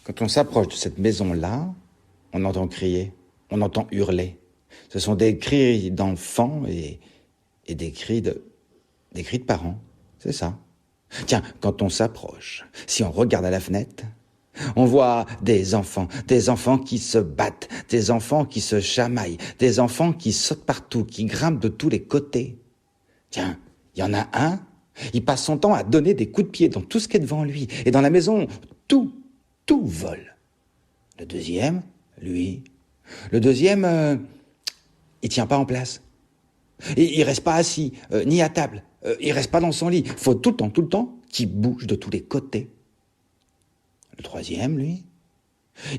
Quand on s'approche de cette maison-là, on entend crier, on entend hurler. Ce sont des cris d'enfants et des cris de parents. C'est ça. Tiens, quand on s'approche, si on regarde à la fenêtre, on voit des enfants qui se battent, des enfants qui se chamaillent, des enfants qui sautent partout, qui grimpent de tous les côtés. Tiens, il y en a un, il passe son temps à donner des coups de pied dans tout ce qui est devant lui. Et dans la maison, tout vole. Le deuxième, il tient pas en place. Il reste pas assis, ni à table. Il reste pas dans son lit. Faut tout le temps qu'il bouge de tous les côtés. Le troisième,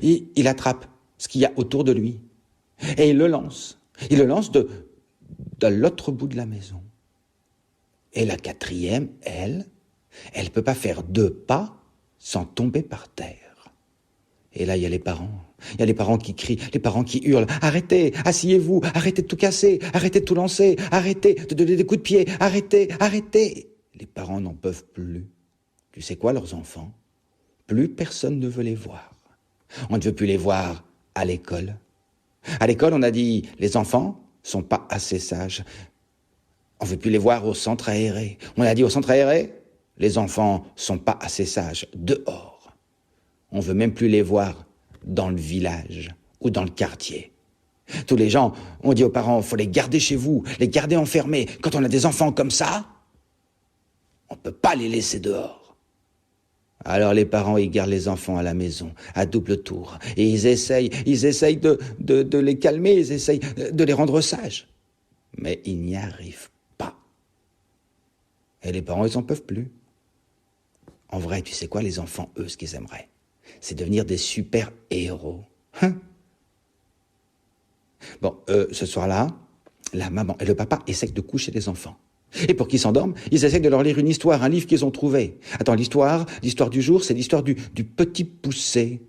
il attrape ce qu'il y a autour de lui. Et il le lance. Il le lance de l'autre bout de la maison. Et la quatrième, elle peut pas faire 2 pas sans tomber par terre. Et là, il y a les parents. Il y a les parents qui crient, les parents qui hurlent. Arrêtez, asseyez-vous, arrêtez de tout casser, arrêtez de tout lancer, arrêtez de donner des coups de pied, arrêtez. Les parents n'en peuvent plus. Tu sais quoi, leurs enfants? Plus personne ne veut les voir. On ne veut plus les voir à l'école. À l'école, on a dit, les enfants sont pas assez sages. On ne veut plus les voir au centre aéré. On a dit au centre aéré, les enfants sont pas assez sages. Dehors. On veut même plus les voir dans le village ou dans le quartier. Tous les gens ont dit aux parents, faut les garder chez vous, les garder enfermés. Quand on a des enfants comme ça, on peut pas les laisser dehors. Alors les parents, ils gardent les enfants à la maison, à double tour. Et ils essayent de les calmer, ils essayent de les rendre sages. Mais ils n'y arrivent pas. Et les parents, ils en peuvent plus. En vrai, tu sais quoi, les enfants, eux, ce qu'ils aimeraient, c'est devenir des super-héros. Bon, ce soir-là, la maman et le papa essayent de coucher les enfants. Et pour qu'ils s'endorment, ils essayent de leur lire une histoire, un livre qu'ils ont trouvé. Attends, l'histoire du jour, c'est l'histoire du petit poucet.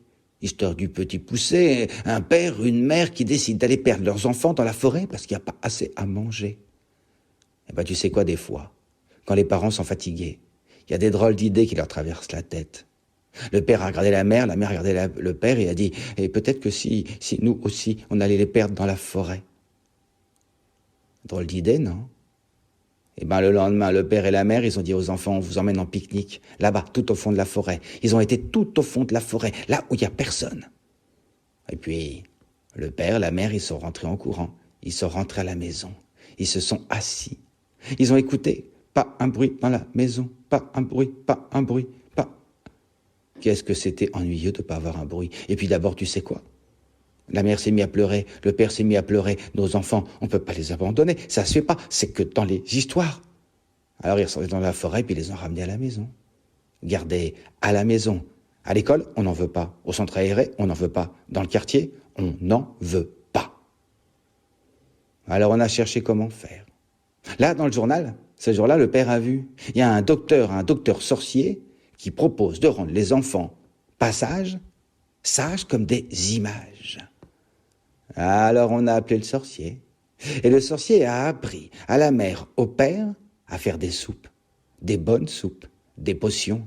L'histoire du petit poucet, un père, une mère qui décident d'aller perdre leurs enfants dans la forêt parce qu'il n'y a pas assez à manger. Eh ben, tu sais quoi, des fois, quand les parents sont fatigués, il y a des drôles d'idées qui leur traversent la tête. Le père a regardé la mère a regardé le père et a dit, et peut-être que si nous aussi, on allait les perdre dans la forêt. Drôle d'idée, non? Et ben le lendemain, le père et la mère, ils ont dit aux enfants, on vous emmène en pique-nique, là-bas, tout au fond de la forêt. Ils ont été tout au fond de la forêt, là où il n'y a personne. Et puis, le père, la mère, ils sont rentrés en courant. Ils sont rentrés à la maison. Ils se sont assis. Ils ont écouté, pas un bruit dans la maison, pas un bruit, pas un bruit, pas. Qu'est-ce que c'était ennuyeux de pas avoir un bruit. Et puis d'abord, tu sais quoi? La mère s'est mise à pleurer, le père s'est mis à pleurer. Nos enfants, on ne peut pas les abandonner. Ça se fait pas. C'est que dans les histoires. Alors ils sont dans la forêt, puis ils les ont ramenés à la maison. Gardés à la maison. À l'école, on n'en veut pas. Au centre aéré, on n'en veut pas. Dans le quartier, on n'en veut pas. Alors on a cherché comment faire. Là, dans le journal, ce jour-là, le père a vu. Il y a un docteur sorcier, qui propose de rendre les enfants pas sages comme des images. Alors on a appelé le sorcier. Et le sorcier a appris à la mère, au père, à faire des soupes. Des bonnes soupes, des potions.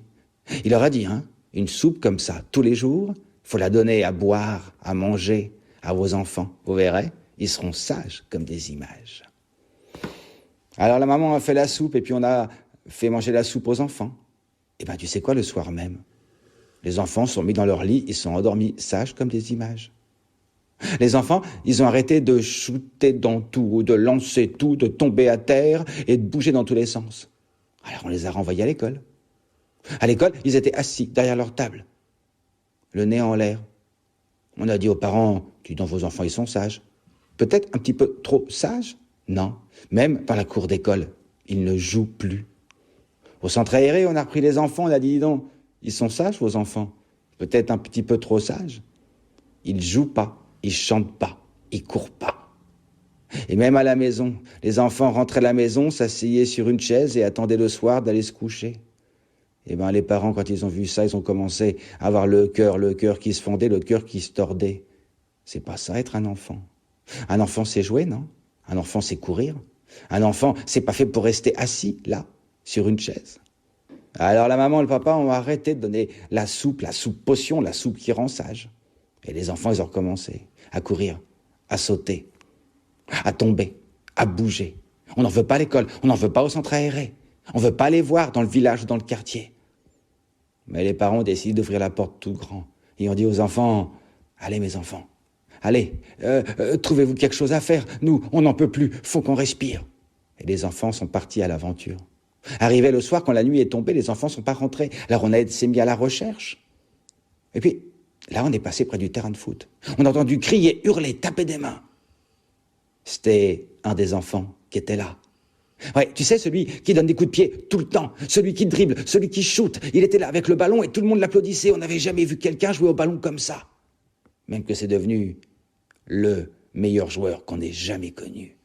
Il leur a dit, une soupe comme ça, tous les jours, faut la donner à boire, à manger à vos enfants. Vous verrez, ils seront sages comme des images. Alors la maman a fait la soupe et puis on a fait manger la soupe aux enfants. Et ben tu sais quoi, le soir même, les enfants sont mis dans leur lit, ils sont endormis sages comme des images. Les enfants, ils ont arrêté de shooter dans tout, de lancer tout, de tomber à terre et de bouger dans tous les sens. Alors on les a renvoyés à l'école. À l'école, ils étaient assis derrière leur table, le nez en l'air. On a dit aux parents, dis donc vos enfants, ils sont sages. Peut-être un petit peu trop sages? Non. Même dans la cour d'école, ils ne jouent plus. Au centre aéré, on a repris les enfants, on a dit, dis donc, ils sont sages vos enfants? Peut-être un petit peu trop sages? Ils jouent pas. Ils chantent pas, ils courent pas. Et même à la maison, les enfants rentraient à la maison, s'asseyaient sur une chaise et attendaient le soir d'aller se coucher. Et ben les parents, quand ils ont vu ça, ils ont commencé à avoir le cœur qui se fondait, le cœur qui se tordait. C'est pas ça être un enfant. Un enfant, c'est jouer, non? Un enfant, c'est courir. Un enfant, c'est pas fait pour rester assis, là, sur une chaise. Alors la maman et le papa ont arrêté de donner la soupe potion, la soupe qui rend sage. Et les enfants, ils ont recommencé à courir, à sauter, à tomber, à bouger. On n'en veut pas à l'école, on n'en veut pas au centre aéré. On ne veut pas les voir dans le village ou dans le quartier. Mais les parents ont décidé d'ouvrir la porte tout grand. Et ont dit aux enfants, allez mes enfants, allez, trouvez-vous quelque chose à faire. Nous, on n'en peut plus, faut qu'on respire. Et les enfants sont partis à l'aventure. Arrivé le soir, quand la nuit est tombée, les enfants ne sont pas rentrés. Alors on s'est mis à la recherche. Et puis, là, on est passé près du terrain de foot. On a entendu crier, hurler, taper des mains. C'était un des enfants qui était là. Ouais, tu sais, celui qui donne des coups de pied tout le temps, celui qui dribble, celui qui shoot. Il était là avec le ballon et tout le monde l'applaudissait. On n'avait jamais vu quelqu'un jouer au ballon comme ça. Même que c'est devenu le meilleur joueur qu'on ait jamais connu.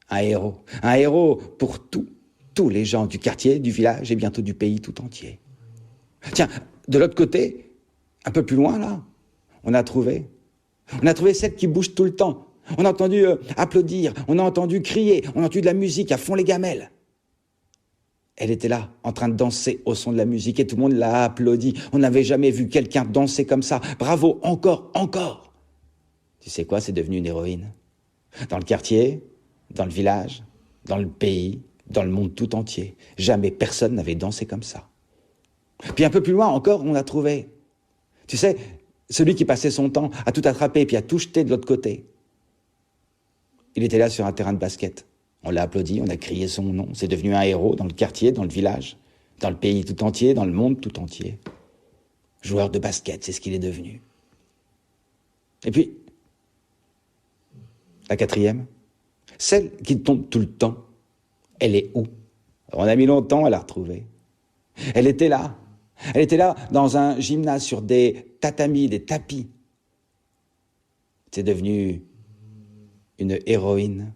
Un héros pour tous les gens du quartier, du village et bientôt du pays tout entier. Tiens, de l'autre côté, un peu plus loin là, on a trouvé celle qui bouge tout le temps. On a entendu applaudir, on a entendu crier, on a entendu de la musique à fond les gamelles. Elle était là, en train de danser au son de la musique et tout le monde l'a applaudi. On n'avait jamais vu quelqu'un danser comme ça. Bravo, encore. Tu sais quoi, c'est devenu une héroïne. Dans le quartier, dans le village, dans le pays, dans le monde tout entier. Jamais personne n'avait dansé comme ça. Puis un peu plus loin encore, on a trouvé. Tu sais, celui qui passait son temps à tout attraper puis à tout jeter de l'autre côté. Il était là sur un terrain de basket. On l'a applaudi, on a crié son nom. C'est devenu un héros dans le quartier, dans le village, dans le pays tout entier, dans le monde tout entier. Joueur de basket, c'est ce qu'il est devenu. Et puis, la quatrième, celle qui tombe tout le temps, elle est où? On a mis longtemps à la retrouver. Elle était là dans un gymnase sur des tatamis, des tapis. C'est devenu une héroïne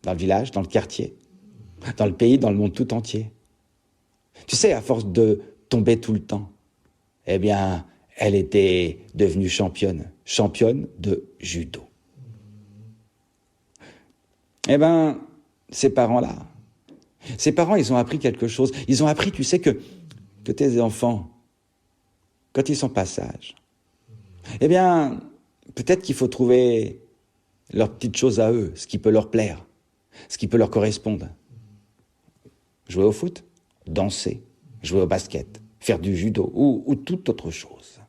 dans le village, dans le quartier, dans le pays, dans le monde tout entier. Tu sais, à force de tomber tout le temps, eh bien, elle était devenue championne de judo. Eh bien, ces parents, ils ont appris quelque chose. Ils ont appris, tu sais, que tes enfants, quand ils sont pas sages, eh bien, peut-être qu'il faut trouver leurs petites choses à eux, ce qui peut leur plaire, ce qui peut leur correspondre. Jouer au foot, danser, jouer au basket, faire du judo ou toute autre chose.